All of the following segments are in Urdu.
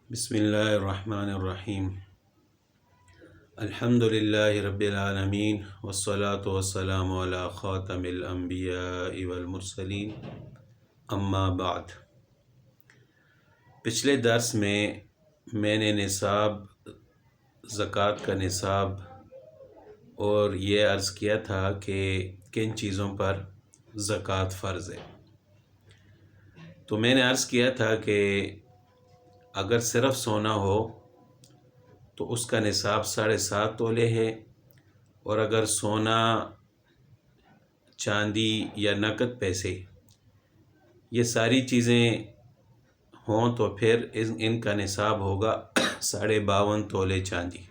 بسم اللہ الرحمن الرحیم الحمد للہ رب العالمین والصلاة والسلام علی خاتم الانبیاء والمرسلین اما بعد۔ پچھلے درس میں نے نصاب، زکوٰۃ کا نصاب اور یہ عرض کیا تھا کہ کن چیزوں پر زکوٰۃ فرض ہے۔ تو میں نے عرض کیا تھا کہ اگر صرف سونا ہو تو اس کا نصاب 7.5 تولے ہے، اور اگر سونا، چاندی یا نقد پیسے یہ ساری چیزیں ہوں تو پھر ان کا نصاب ہوگا 52.5 تولے چاندی۔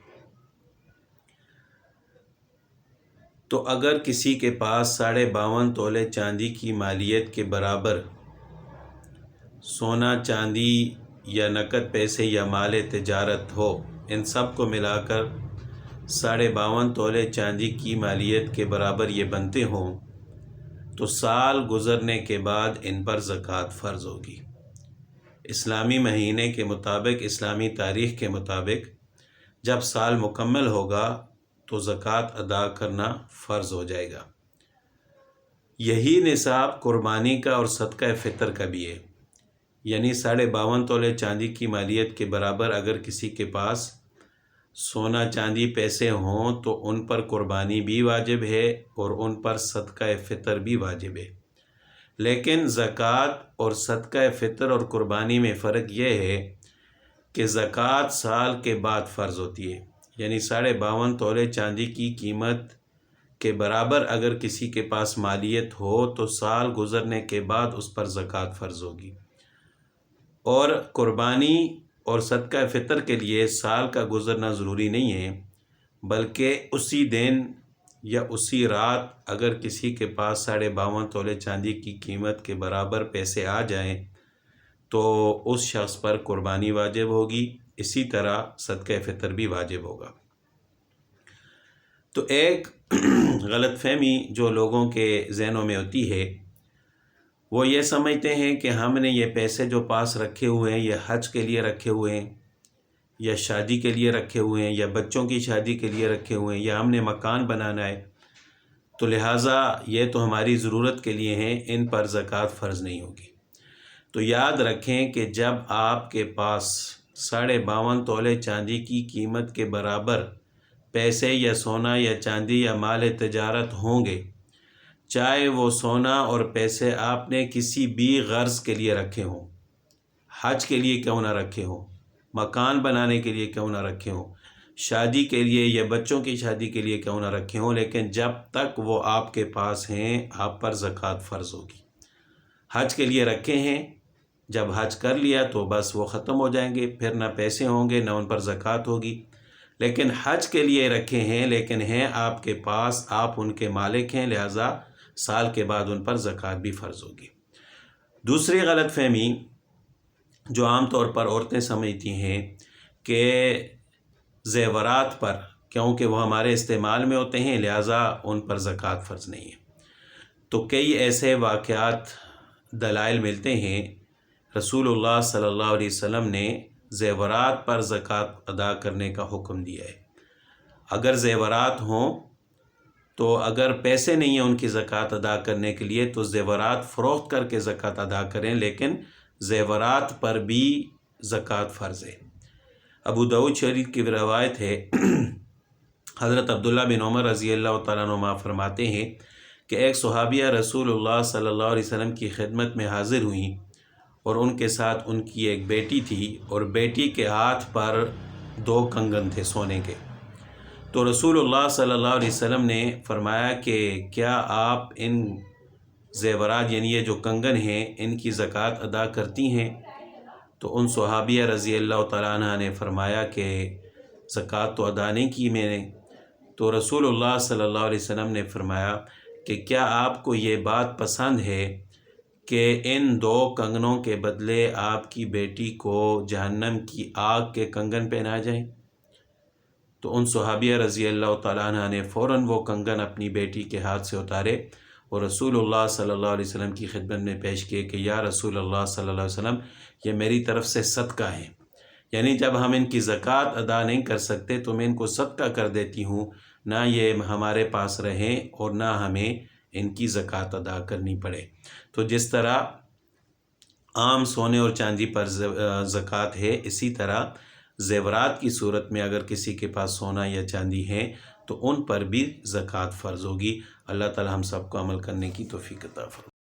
تو اگر کسی کے پاس 52.5 تولے چاندی کی مالیت کے برابر سونا، چاندی یا نقد پیسے یا مال تجارت ہو، ان سب کو ملا کر 52.5 تولے چاندی کی مالیت کے برابر یہ بنتے ہوں تو سال گزرنے کے بعد ان پر زکوٰۃ فرض ہوگی۔ اسلامی مہینے کے مطابق، اسلامی تاریخ کے مطابق جب سال مکمل ہوگا تو زکوٰۃ ادا کرنا فرض ہو جائے گا۔ یہی نصاب قربانی کا اور صدقہ فطر کا بھی ہے، یعنی 52.5 تولے چاندی کی مالیت کے برابر اگر کسی کے پاس سونا، چاندی، پیسے ہوں تو ان پر قربانی بھی واجب ہے اور ان پر صدقہ فطر بھی واجب ہے۔ لیکن زکوٰۃ اور صدقہ فطر اور قربانی میں فرق یہ ہے کہ زکوٰۃ سال کے بعد فرض ہوتی ہے، یعنی 52.5 تولے چاندی کی قیمت کے برابر اگر کسی کے پاس مالیت ہو تو سال گزرنے کے بعد اس پر زکوٰۃ فرض ہوگی۔ اور قربانی اور صدقہ فطر کے لیے سال کا گزرنا ضروری نہیں ہے، بلکہ اسی دن یا اسی رات اگر کسی کے پاس 52.5 تولے چاندی کی قیمت کے برابر پیسے آ جائیں تو اس شخص پر قربانی واجب ہوگی، اسی طرح صدقہ فطر بھی واجب ہوگا۔ تو ایک غلط فہمی جو لوگوں کے ذہنوں میں ہوتی ہے، وہ یہ سمجھتے ہیں کہ ہم نے یہ پیسے جو پاس رکھے ہوئے ہیں یہ حج کے لیے رکھے ہوئے ہیں، یا شادی کے لیے رکھے ہوئے ہیں، یا بچوں کی شادی کے لیے رکھے ہوئے ہیں، یا ہم نے مکان بنانا ہے، تو لہٰذا یہ تو ہماری ضرورت کے لیے ہیں، ان پر زکوٰۃ فرض نہیں ہوگی۔ تو یاد رکھیں کہ جب آپ کے پاس 52.5 تولے چاندی کی قیمت کے برابر پیسے یا سونا یا چاندی یا مال تجارت ہوں گے، چاہے وہ سونا اور پیسے آپ نے کسی بھی غرض کے لیے رکھے ہوں، حج کے لیے کیوں نہ رکھے ہوں، مکان بنانے کے لیے کیوں نہ رکھے ہوں، شادی کے لیے یا بچوں کی شادی کے لیے کیوں نہ رکھے ہوں، لیکن جب تک وہ آپ کے پاس ہیں آپ پر زکوٰۃ فرض ہوگی۔ حج کے لیے رکھے ہیں، جب حج کر لیا تو بس وہ ختم ہو جائیں گے، پھر نہ پیسے ہوں گے نہ ان پر زکوٰۃ ہوگی۔ لیکن حج کے لیے رکھے ہیں لیکن ہیں آپ کے پاس، آپ ان کے مالک ہیں، لہٰذا سال کے بعد ان پر زکوٰۃ بھی فرض ہوگی۔ دوسری غلط فہمی جو عام طور پر عورتیں سمجھتی ہیں کہ زیورات پر، کیونکہ وہ ہمارے استعمال میں ہوتے ہیں لہٰذا ان پر زکوٰۃ فرض نہیں ہے۔ تو کئی ایسے واقعات، دلائل ملتے ہیں، رسول اللہ صلی اللہ علیہ وسلم نے زیورات پر زکوٰۃ ادا کرنے کا حکم دیا ہے۔ اگر زیورات ہوں تو اگر پیسے نہیں ہیں ان کی زکوٰۃ ادا کرنے کے لیے تو زیورات فروخت کر کے زکوٰۃ ادا کریں، لیکن زیورات پر بھی زکوٰۃ فرض ہے۔ ابو داؤد شریف کی روایت ہے، حضرت عبداللہ بن عمر رضی اللہ تعالیٰ عنہما فرماتے ہیں کہ ایک صحابیہ رسول اللہ صلی اللہ علیہ وسلم کی خدمت میں حاضر ہوئیں اور ان کے ساتھ ان کی ایک بیٹی تھی، اور بیٹی کے ہاتھ پر 2 کنگن تھے سونے کے۔ تو رسول اللہ صلی اللہ علیہ وسلم نے فرمایا کہ کیا آپ ان زیورات، یعنی یہ جو کنگن ہیں، ان کی زکوٰۃ ادا کرتی ہیں؟ تو ان صحابیہ رضی اللہ تعالیٰ عنہ نے فرمایا کہ زکوٰۃ تو ادا نہیں کی میں نے۔ تو رسول اللہ صلی اللہ علیہ وسلم نے فرمایا کہ کیا آپ کو یہ بات پسند ہے کہ ان 2 کنگنوں کے بدلے آپ کی بیٹی کو جہنم کی آگ کے کنگن پہنا جائیں؟ تو ان صحابیہ رضی اللہ تعالیٰ عنہ نے فوراً وہ کنگن اپنی بیٹی کے ہاتھ سے اتارے اور رسول اللہ صلی اللہ علیہ وسلم کی خدمت میں پیش کیے کہ یا رسول اللہ صلی اللہ علیہ وسلم، یہ میری طرف سے صدقہ ہے، یعنی جب ہم ان کی زکوٰۃ ادا نہیں کر سکتے تو میں ان کو صدقہ کر دیتی ہوں، نہ یہ ہمارے پاس رہیں اور نہ ہمیں ان کی زکوٰۃ ادا کرنی پڑے۔ تو جس طرح عام سونے اور چاندی پر زکوٰۃ ہے، اسی طرح زیورات کی صورت میں اگر کسی کے پاس سونا یا چاندی ہے تو ان پر بھی زکوٰۃ فرض ہوگی۔ اللہ تعالی ہم سب کو عمل کرنے کی توفیق عطا فرمائے۔